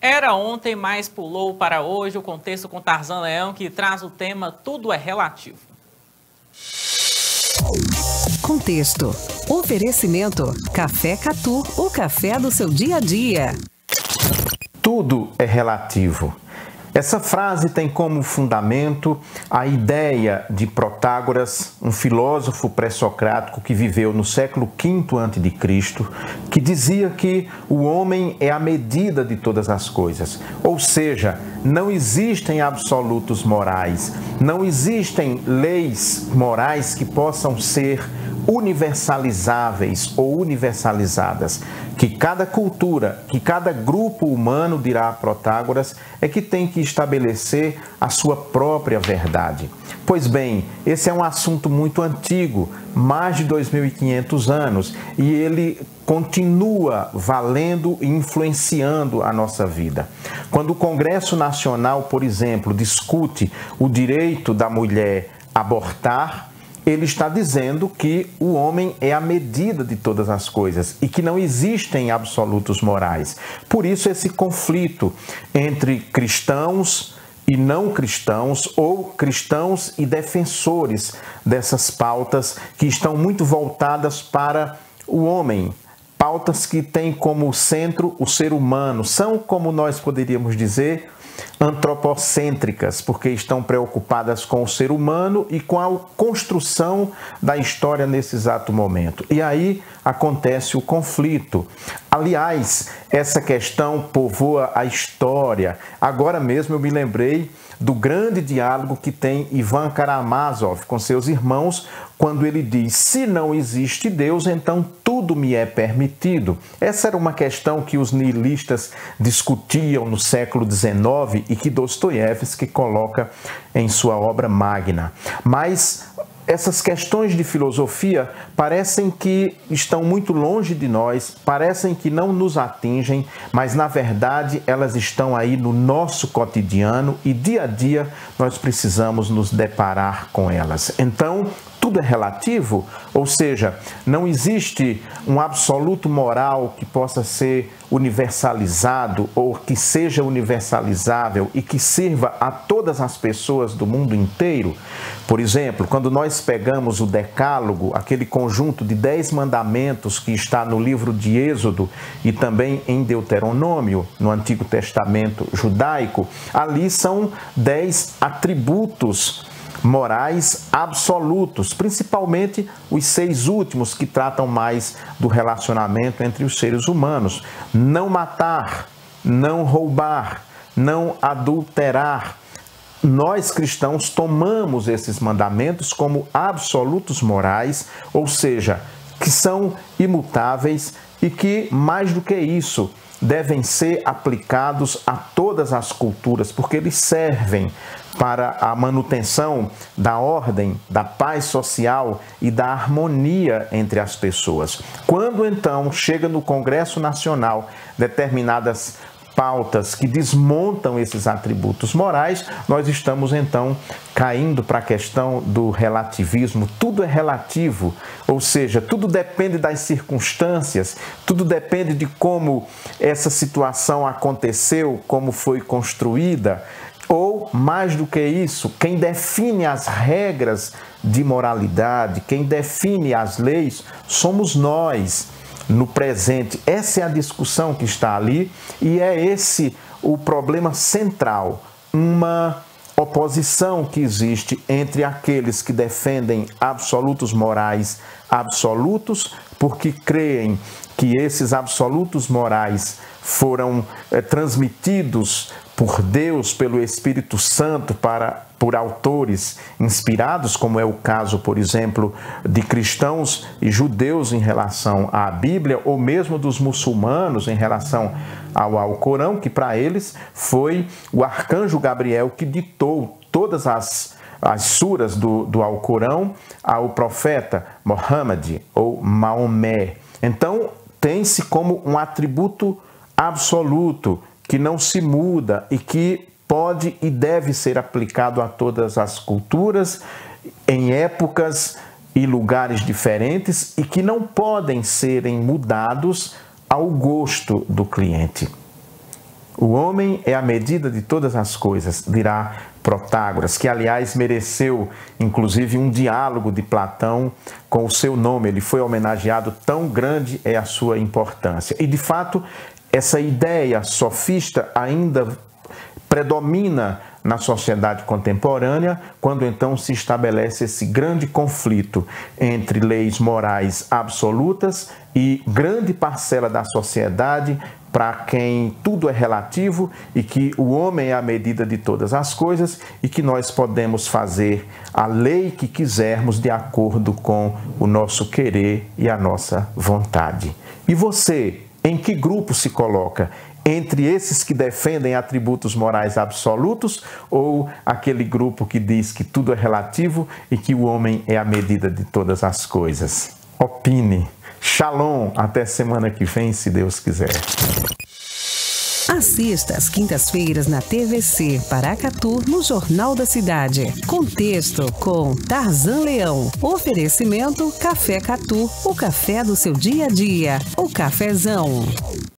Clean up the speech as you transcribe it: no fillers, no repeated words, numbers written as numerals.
Era ontem, mas pulou para hoje. O contexto com Tarzan Leão, que traz o tema Tudo é Relativo. Contexto. Oferecimento. Café Catu, o café do seu dia a dia. Tudo é relativo. Essa frase tem como fundamento a ideia de Protágoras, um filósofo pré-socrático que viveu no século V a.C., que dizia que o homem é a medida de todas as coisas. Ou seja, não existem absolutos morais, não existem leis morais que possam ser universalizáveis ou universalizadas. Que cada cultura, que cada grupo humano, dirá Protágoras, é que tem que estabelecer a sua própria verdade. Pois bem, esse é um assunto muito antigo, mais de 2.500 anos, e ele continua valendo e influenciando a nossa vida. Quando o Congresso Nacional, por exemplo, discute o direito da mulher abortar, ele está dizendo que o homem é a medida de todas as coisas e que não existem absolutos morais. Por isso esse conflito entre cristãos e não cristãos, ou cristãos e defensores dessas pautas que estão muito voltadas para o homem. Pautas que têm como centro o ser humano, são, como nós poderíamos dizer, antropocêntricas, porque estão preocupadas com o ser humano e com a construção da história nesse exato momento. E aí acontece o conflito. Aliás, essa questão povoa a história. Agora mesmo eu me lembrei do grande diálogo que tem Ivan Karamazov com seus irmãos, quando ele diz: se não existe Deus, então tudo me é permitido. Essa era uma questão que os nihilistas discutiam no século XIX e que Dostoiévski coloca em sua obra magna. Mas essas questões de filosofia parecem que estão muito longe de nós, parecem que não nos atingem, mas na verdade elas estão aí no nosso cotidiano e dia a dia nós precisamos nos deparar com elas. Então, tudo é relativo, ou seja, não existe um absoluto moral que possa ser universalizado ou que seja universalizável e que sirva a todas as pessoas do mundo inteiro. Por exemplo, quando nós pegamos o Decálogo, aquele conjunto de 10 mandamentos que está no livro de Êxodo e também em Deuteronômio, no Antigo Testamento judaico, ali são 10 atributos morais absolutos, principalmente os 6 últimos que tratam mais do relacionamento entre os seres humanos. Não matar, não roubar, não adulterar. Nós cristãos tomamos esses mandamentos como absolutos morais, ou seja, que são imutáveis e que, mais do que isso, devem ser aplicados a todas as culturas, porque eles servem para a manutenção da ordem, da paz social e da harmonia entre as pessoas. Quando então chega no Congresso Nacional determinadas pautas que desmontam esses atributos morais, nós estamos então caindo para a questão do relativismo. Tudo é relativo, ou seja, tudo depende das circunstâncias, tudo depende de como essa situação aconteceu, como foi construída. Ou, mais do que isso, quem define as regras de moralidade, quem define as leis, somos nós no presente. Essa é a discussão que está ali e é esse o problema central, uma oposição que existe entre aqueles que defendem absolutos morais absolutos, porque creem que esses absolutos morais foram transmitidos por Deus, pelo Espírito Santo, por autores inspirados, como é o caso, por exemplo, de cristãos e judeus em relação à Bíblia, ou mesmo dos muçulmanos em relação ao Alcorão, que para eles foi o arcanjo Gabriel que ditou todas as suras do Alcorão ao profeta Mohammed ou Maomé. Então, tem-se como um atributo absoluto, que não se muda e que pode e deve ser aplicado a todas as culturas, em épocas e lugares diferentes e que não podem serem mudados ao gosto do cliente. O homem é a medida de todas as coisas, dirá Protágoras, que aliás mereceu inclusive um diálogo de Platão com o seu nome. Ele foi homenageado, tão grande é a sua importância. E de fato, essa ideia sofista ainda predomina na sociedade contemporânea, quando então se estabelece esse grande conflito entre leis morais absolutas e grande parcela da sociedade para quem tudo é relativo e que o homem é a medida de todas as coisas e que nós podemos fazer a lei que quisermos de acordo com o nosso querer e a nossa vontade. E você, em que grupo se coloca? Entre esses que defendem atributos morais absolutos ou aquele grupo que diz que tudo é relativo e que o homem é a medida de todas as coisas? Opine. Shalom. Até semana que vem, se Deus quiser. Assista às quintas-feiras na TVC Paracatu, no Jornal da Cidade. Contexto com Tarzan Leão. Oferecimento Café Catu, o café do seu dia a dia. O cafezão.